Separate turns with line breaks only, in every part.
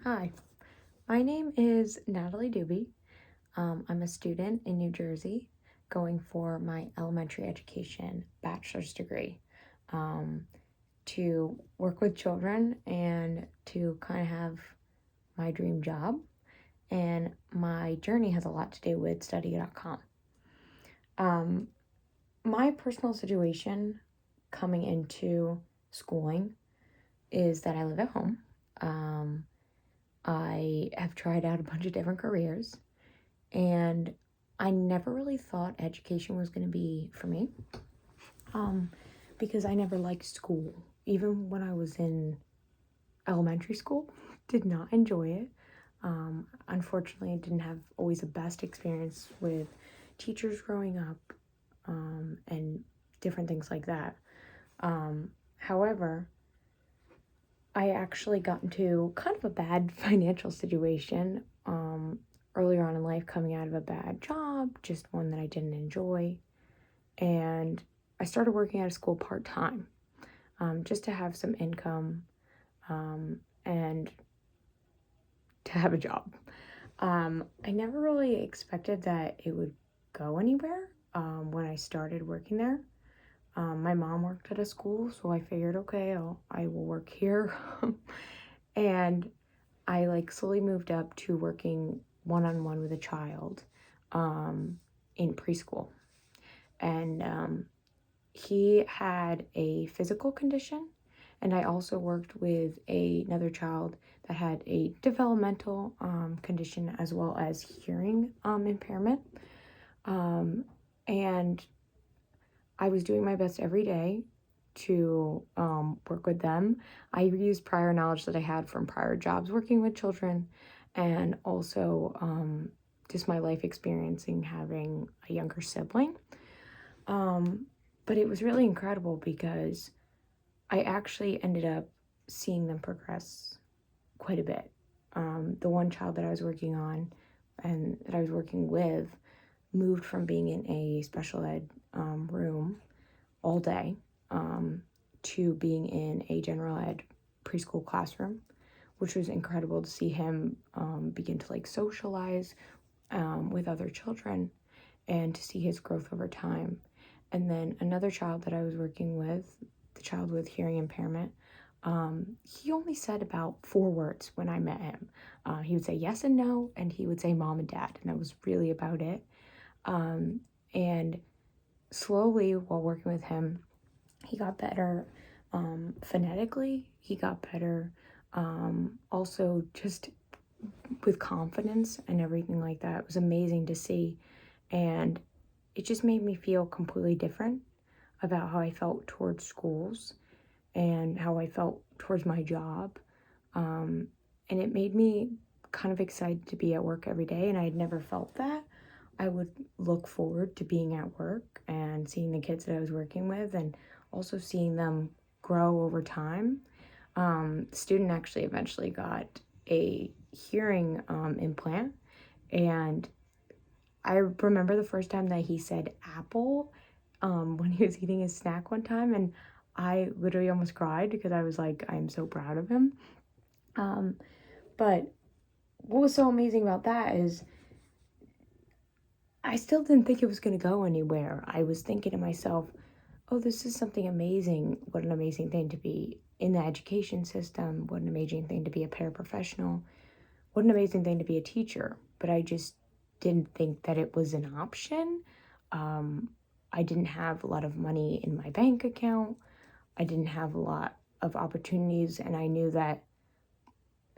Hi, my name is Natalie Doobie. I'm a student in New Jersey going for my elementary education bachelor's degree um, to work with children and to kind of have my dream job. And my journey has a lot to do with Study.com. Um, my personal situation coming into schooling is that I live at home. Um, I have tried out a bunch of different careers, and I never really thought education was going to be for me um, because I never liked school. Even when I was in elementary school, did not enjoy it. Unfortunately, I didn't have always the best experience with teachers growing up and different things like that. However, I actually got into kind of a bad financial situation earlier on in life, coming out of a bad job, just one that I didn't enjoy. And I started working at a school part time just to have some income and to have a job. I never really expected that it would go anywhere when I started working there. My mom worked at a school, so I figured, okay, I will work here. And I slowly moved up to working one-on-one with a child in preschool. And he had a physical condition, and I also worked with another child that had a developmental condition as well as hearing impairment. And I was doing my best every day to work with them. I used prior knowledge that I had from prior jobs working with children, and also just my life experiencing having a younger sibling. But it was really incredible because I actually ended up seeing them progress quite a bit. The one child that I was working on and that I was working with moved from being in a special ed room all day to being in a general ed preschool classroom, which was incredible to see him begin to socialize with other children and to see his growth over time. And then another child that I was working with, the child with hearing impairment, he only said about 4 words when I met him. He would say yes and no, and he would say mom and dad, and that was really about it. And slowly, while working with him, he got better phonetically. He got better also just with confidence and everything like that. It was amazing to see. And it just made me feel completely different about how I felt towards schools and how I felt towards my job. And it made me kind of excited to be at work every day, and I had never felt that. I would look forward to being at work and seeing the kids that I was working with and also seeing them grow over time. The student actually eventually got a hearing implant, and I remember the first time that he said apple when he was eating his snack one time, and I literally almost cried because I was like, I'm so proud of him. But what was so amazing about that is I still didn't think it was going to go anywhere. I was thinking to myself, oh, this is something amazing. What an amazing thing to be in the education system. What an amazing thing to be a paraprofessional. What an amazing thing to be a teacher. But I just didn't think that it was an option. I didn't have a lot of money in my bank account. I didn't have a lot of opportunities, and I knew that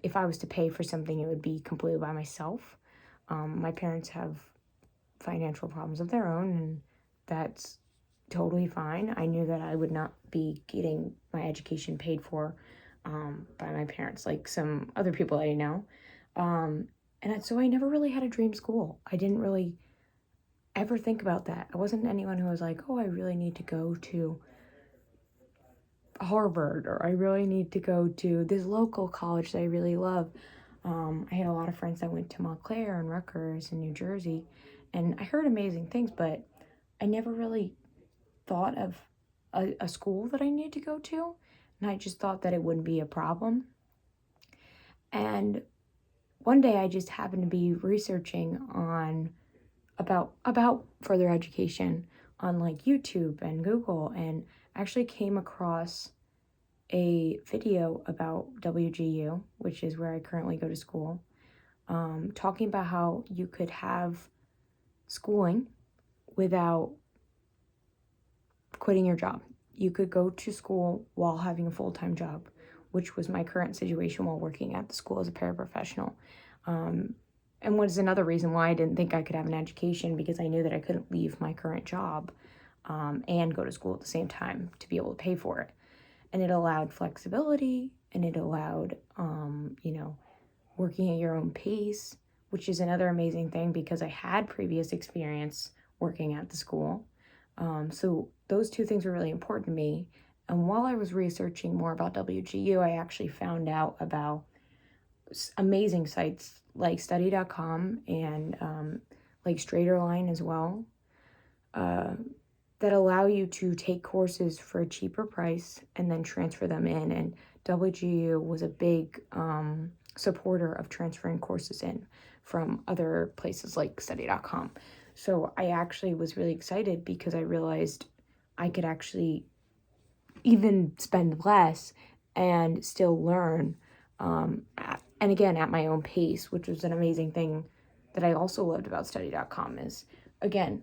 if I was to pay for something, it would be completely by myself. My parents have financial problems of their own, and that's totally fine. I knew that I would not be getting my education paid for by my parents, like some other people I know. And so I never really had a dream school. I didn't really ever think about that. I wasn't anyone who was like, oh, I really need to go to Harvard, or I really need to go to this local college that I really love. I had a lot of friends that went to Montclair and Rutgers in New Jersey, and I heard amazing things, but I never really thought of a school that I needed to go to, and I just thought that it wouldn't be a problem. And one day I just happened to be researching on about further education on like YouTube and Google, and actually came across a video about WGU, which is where I currently go to school, talking about how you could have schooling without quitting your job. You could go to school while having a full-time job, which was my current situation while working at the school as a paraprofessional. And what is another reason why I didn't think I could have an education, because I knew that I couldn't leave my current job and go to school at the same time to be able to pay for it. And it allowed flexibility, and it allowed, working at your own pace, which is another amazing thing because I had previous experience working at the school. So those two things were really important to me. And while I was researching more about WGU, I actually found out about amazing sites like Study.com and like Straighterline as well, that allow you to take courses for a cheaper price and then transfer them in. And WGU was a big supporter of transferring courses in from other places like Study.com. So I actually was really excited because I realized I could actually even spend less and still learn, and again, at my own pace, which was an amazing thing that I also loved about Study.com is, again,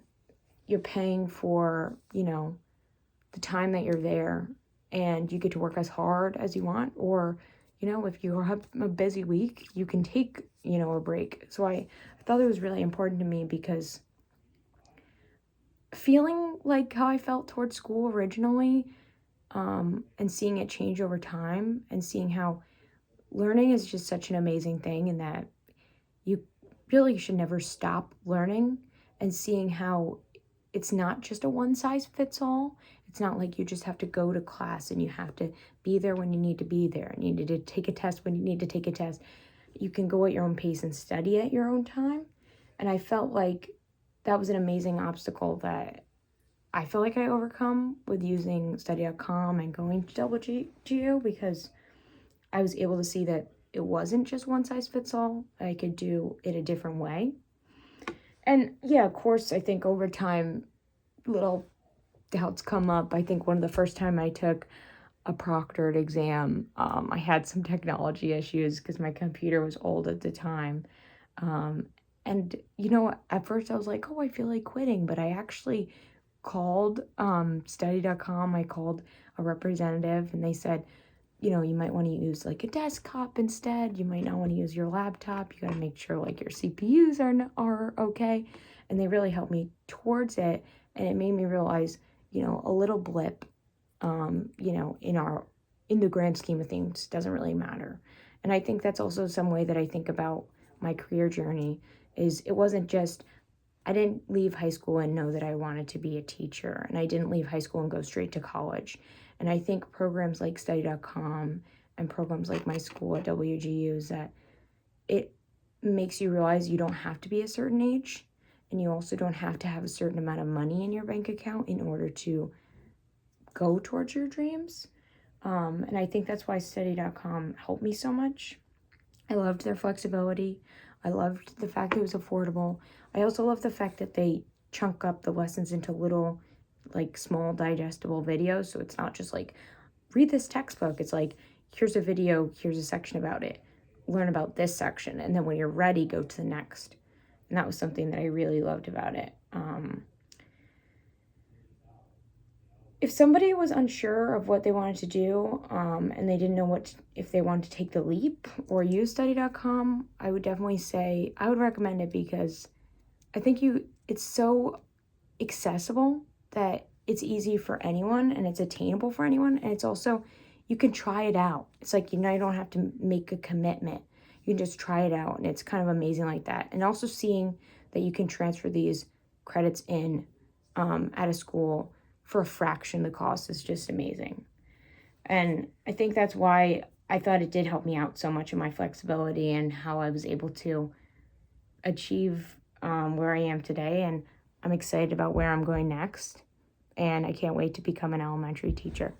you're paying for, the time that you're there, and you get to work as hard as you want, or, if you have a busy week, you can take, a break. So I thought it was really important to me because feeling like how I felt towards school originally, and seeing it change over time, and seeing how learning is just such an amazing thing, and that you really should never stop learning, and seeing how it's not just a one size fits all. It's not like you just have to go to class and you have to be there when you need to be there, and you need to take a test when you need to take a test. You can go at your own pace and study at your own time. And I felt like that was an amazing obstacle that I feel like I overcome with using Study.com and going to WGU, because I was able to see that it wasn't just one size fits all. I could do it a different way. And yeah, of course, I think over time, little doubts come up. I think one of the first time I took a proctored exam, I had some technology issues because my computer was old at the time. And, at first I was like, oh, I feel like quitting. But I actually called Study.com. I called a representative, and they said, you might want to use like a desktop instead. You might not want to use your laptop. You got to make sure like your CPUs are okay. And they really helped me towards it. And it made me realize, a little blip, in the grand scheme of things doesn't really matter. And I think that's also some way that I think about my career journey is it wasn't just, I didn't leave high school and know that I wanted to be a teacher. And I didn't leave high school and go straight to college. And I think programs like Study.com and programs like my school at WGU is that it makes you realize you don't have to be a certain age, and you also don't have to have a certain amount of money in your bank account in order to go towards your dreams. And I think that's why Study.com helped me so much. I loved their flexibility. I loved the fact that it was affordable. I also love the fact that they chunk up the lessons into little, like, small digestible videos. So it's not just like, read this textbook. It's like, here's a video, here's a section about it. Learn about this section. And then when you're ready, go to the next. And that was something that I really loved about it. If somebody was unsure of what they wanted to do, and they didn't know if they wanted to take the leap or use Study.com, I would definitely say, I would recommend it because I think it's so accessible that it's easy for anyone and it's attainable for anyone. And it's also, you can try it out. It's like, you don't have to make a commitment. You can just try it out. And it's kind of amazing like that. And also seeing that you can transfer these credits in at a school for a fraction of the cost is just amazing. And I think that's why I thought it did help me out so much in my flexibility and how I was able to achieve where I am today. And I'm excited about where I'm going next. And I can't wait to become an elementary teacher.